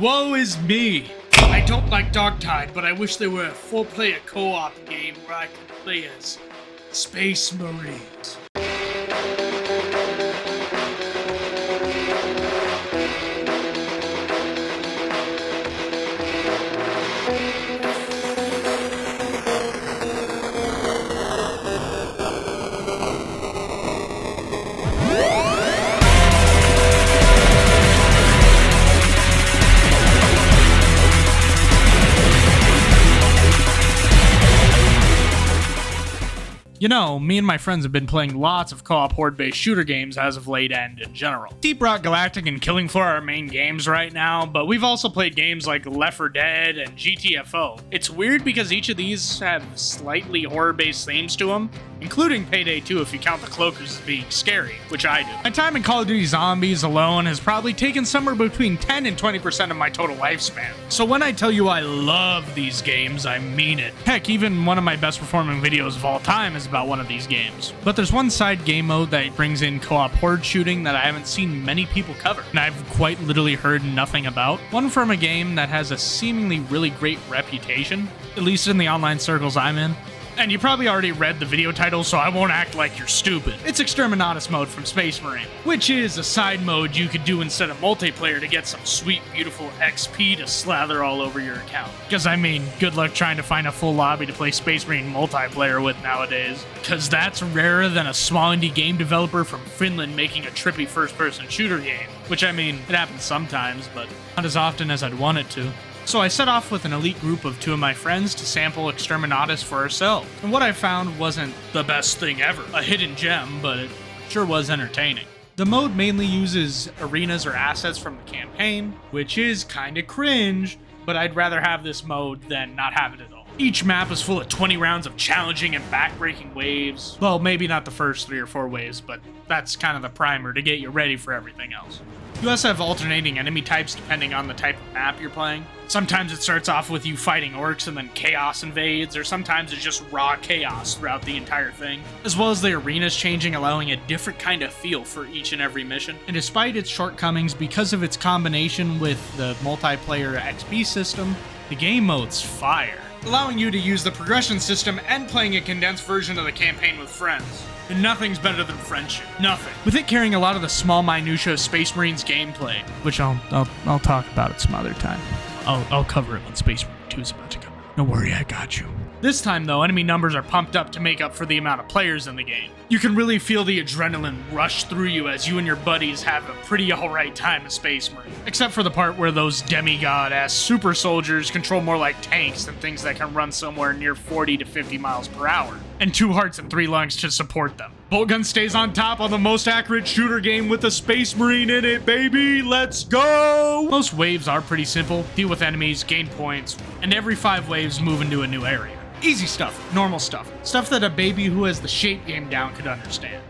Woe is me! I don't like Dogtide, but I wish there were a 4-player co-op game where I could play as Space Marines. You know, me and my friends have been playing lots of co-op horde-based shooter games as of late and in general. Deep Rock Galactic and Killing Floor are our main games right now, but we've also played games like Left 4 Dead and GTFO. It's weird because each of these have slightly horror-based themes to them, including Payday 2 if you count the cloakers as being scary, which I do. My time in Call of Duty Zombies alone has probably taken somewhere between 10 and 20% of my total lifespan. So when I tell you I love these games, I mean it. Heck, even one of my best performing videos of all time is about one of these games. But there's one side game mode that brings in co-op horde shooting that I haven't seen many people cover, and I've quite literally heard nothing about. One from a game that has a seemingly really great reputation, at least in the online circles I'm in. And you probably already read the video title, so I won't act like you're stupid. It's Exterminatus mode from Space Marine, which is a side mode you could do instead of multiplayer to get some sweet, beautiful XP to slather all over your account. Because I mean, good luck trying to find a full lobby to play Space Marine multiplayer with nowadays. Because that's rarer than a small indie game developer from Finland making a trippy first-person shooter game. Which I mean, it happens sometimes, but not as often as I'd want it to. So I set off with an elite group of 2 of my friends to sample Exterminatus for ourselves. And what I found wasn't the best thing ever, a hidden gem, but it sure was entertaining. The mode mainly uses arenas or assets from the campaign, which is kinda cringe, but I'd rather have this mode than not have it at all. Each map is full of 20 rounds of challenging and backbreaking waves. Well, maybe not the first 3 or 4 waves, but that's kind of the primer to get you ready for everything else. You also have alternating enemy types depending on the type of map you're playing. Sometimes it starts off with you fighting orcs and then chaos invades, or sometimes it's just raw chaos throughout the entire thing. As well as the arenas changing, allowing a different kind of feel for each and every mission. And despite its shortcomings, because of its combination with the multiplayer XP system, the game mode's fire, allowing you to use the progression system and playing a condensed version of the campaign with friends. And nothing's better than friendship. Nothing. With it carrying a lot of the small minutia of Space Marines gameplay, which I'll talk about at some other time. I'll cover it when Space Marine 2 is about to come. Don't worry, I got you. This time, though, enemy numbers are pumped up to make up for the amount of players in the game. You can really feel the adrenaline rush through you as you and your buddies have a pretty alright time as Space Marine. Except for the part where those demigod-ass super soldiers control more like tanks than things that can run somewhere near 40 to 50 miles per hour. And 2 hearts and 3 lungs to support them. Boltgun stays on top on the most accurate shooter game with a Space Marine in it, baby! Let's go! Most waves are pretty simple. Deal with enemies, gain points, and every 5 waves move into a new area. Easy stuff, normal stuff. Stuff that a baby who has the shape game down could understand.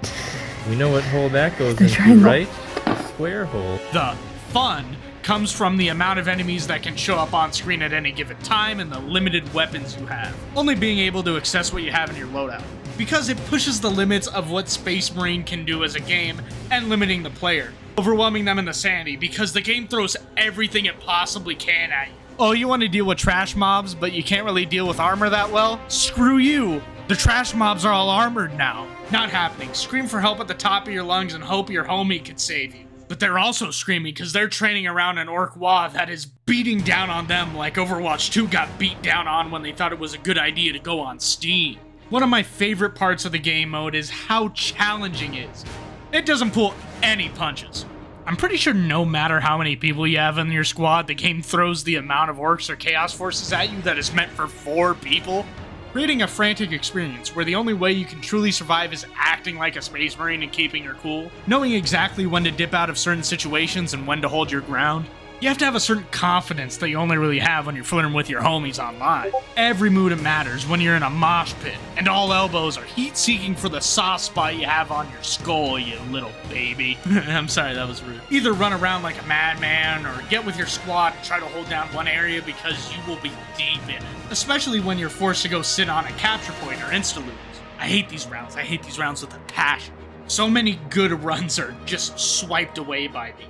We know what hole that goes into, right? The square hole. The fun comes from the amount of enemies that can show up on screen at any given time and the limited weapons you have. Only being able to access what you have in your loadout. Because it pushes the limits of what Space Marine can do as a game and limiting the player. Overwhelming them in the sanity because the game throws everything it possibly can at you. Oh, you want to deal with trash mobs, but you can't really deal with armor that well? Screw you! The trash mobs are all armored now. Not happening. Scream for help at the top of your lungs and hope your homie could save you. But they're also screaming because they're training around an orc wad that is beating down on them like Overwatch 2 got beat down on when they thought it was a good idea to go on Steam. One of my favorite parts of the game mode is how challenging it is. It doesn't pull any punches. I'm pretty sure no matter how many people you have in your squad, the game throws the amount of orcs or chaos forces at you that is meant for 4 people. Creating a frantic experience where the only way you can truly survive is acting like a Space Marine and keeping your cool. Knowing exactly when to dip out of certain situations and when to hold your ground. You have to have a certain confidence that you only really have when you're flirting with your homies online. Every movement matters when you're in a mosh pit, and all elbows are heat-seeking for the soft spot you have on your skull, you little baby. I'm sorry, that was rude. Either run around like a madman, or get with your squad and try to hold down one area because you will be deep in it. Especially when you're forced to go sit on a capture point or insta-lose. I hate these rounds. I hate these rounds with a passion. So many good runs are just swiped away by these.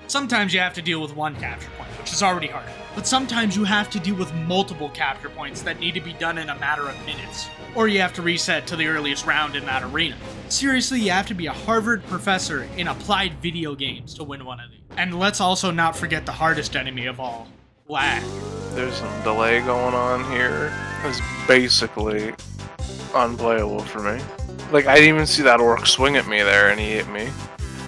Sometimes you have to deal with one capture point, which is already hard. But sometimes you have to deal with multiple capture points that need to be done in a matter of minutes. Or you have to reset to the earliest round in that arena. Seriously, you have to be a Harvard professor in applied video games to win one of these. And let's also not forget the hardest enemy of all, lag. There's some delay going on here. It's basically unplayable for me. Like, I didn't even see that orc swing at me there and he hit me.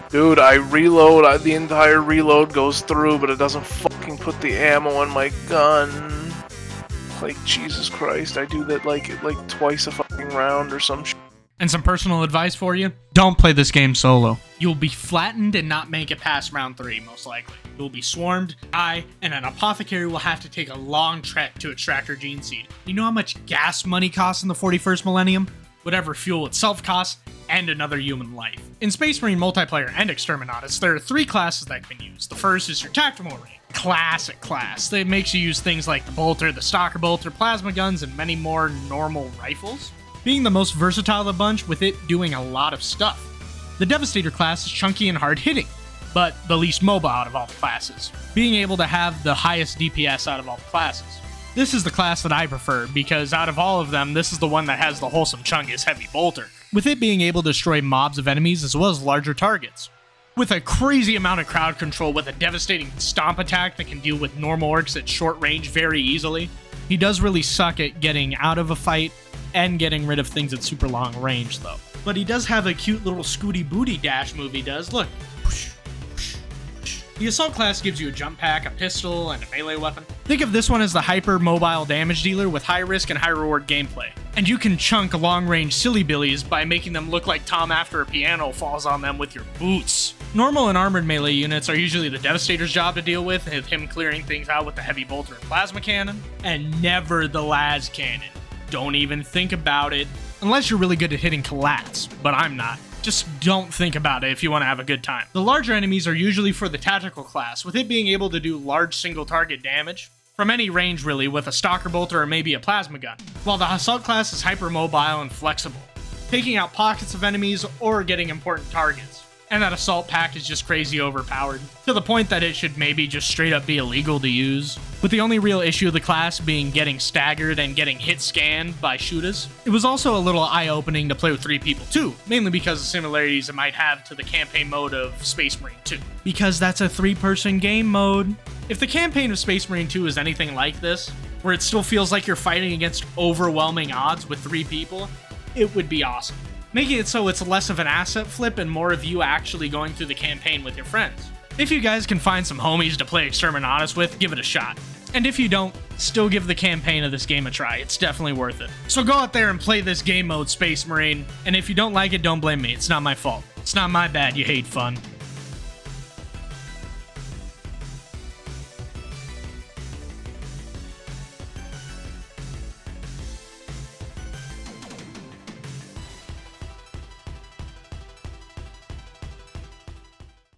Dude, I reload, the entire reload goes through, but it doesn't fucking put the ammo in my gun. Like, Jesus Christ, I do that like twice a fucking round or some shit. And some personal advice for you, don't play this game solo. You'll be flattened and not make it past round 3, most likely. You'll be swarmed, die, and an apothecary will have to take a long trek to extract her gene seed. You know how much gas money costs in the 41st millennium? Whatever fuel itself costs, and another human life. In Space Marine multiplayer and Exterminatus, there are 3 classes that can be used. The first is your Tactical Marine, classic class that makes you use things like the bolter, the stalker bolter, plasma guns, and many more normal rifles, being the most versatile of the bunch with it doing a lot of stuff. The Devastator class is chunky and hard hitting, but the least mobile out of all the classes, being able to have the highest DPS out of all the classes. This is the class that I prefer, because out of all of them, this is the one that has the wholesome chunkiest heavy bolter, with it being able to destroy mobs of enemies as well as larger targets. With a crazy amount of crowd control with a devastating stomp attack that can deal with normal orcs at short range very easily, he does really suck at getting out of a fight and getting rid of things at super long range though. But he does have a cute little scooty booty dash move he does, look. The Assault class gives you a jump pack, a pistol, and a melee weapon. Think of this one as the hyper-mobile damage dealer with high risk and high reward gameplay. And you can chunk long-range silly billies by making them look like Tom after a piano falls on them with your boots. Normal and armored melee units are usually the Devastator's job to deal with him clearing things out with the heavy bolter and plasma cannon, and never the las cannon. Don't even think about it, unless you're really good at hitting collats, but I'm not. Just don't think about it if you want to have a good time. The larger enemies are usually for the tactical class, with it being able to do large single target damage from any range really with a stalker bolter or maybe a plasma gun, while the assault class is hyper mobile and flexible, taking out pockets of enemies or getting important targets. And that assault pack is just crazy overpowered, to the point that it should maybe just straight up be illegal to use, with the only real issue of the class being getting staggered and getting hit scanned by shooters. It was also a little eye-opening to play with 3 people too, mainly because of similarities it might have to the campaign mode of Space Marine 2. Because that's a 3-person game mode. If the campaign of Space Marine 2 is anything like this, where it still feels like you're fighting against overwhelming odds with 3 people, it would be awesome. Making it so it's less of an asset flip and more of you actually going through the campaign with your friends. If you guys can find some homies to play Exterminatus with, give it a shot. And if you don't, still give the campaign of this game a try, it's definitely worth it. So go out there and play this game mode, Space Marine, and if you don't like it, don't blame me, it's not my fault. It's not my bad you hate fun.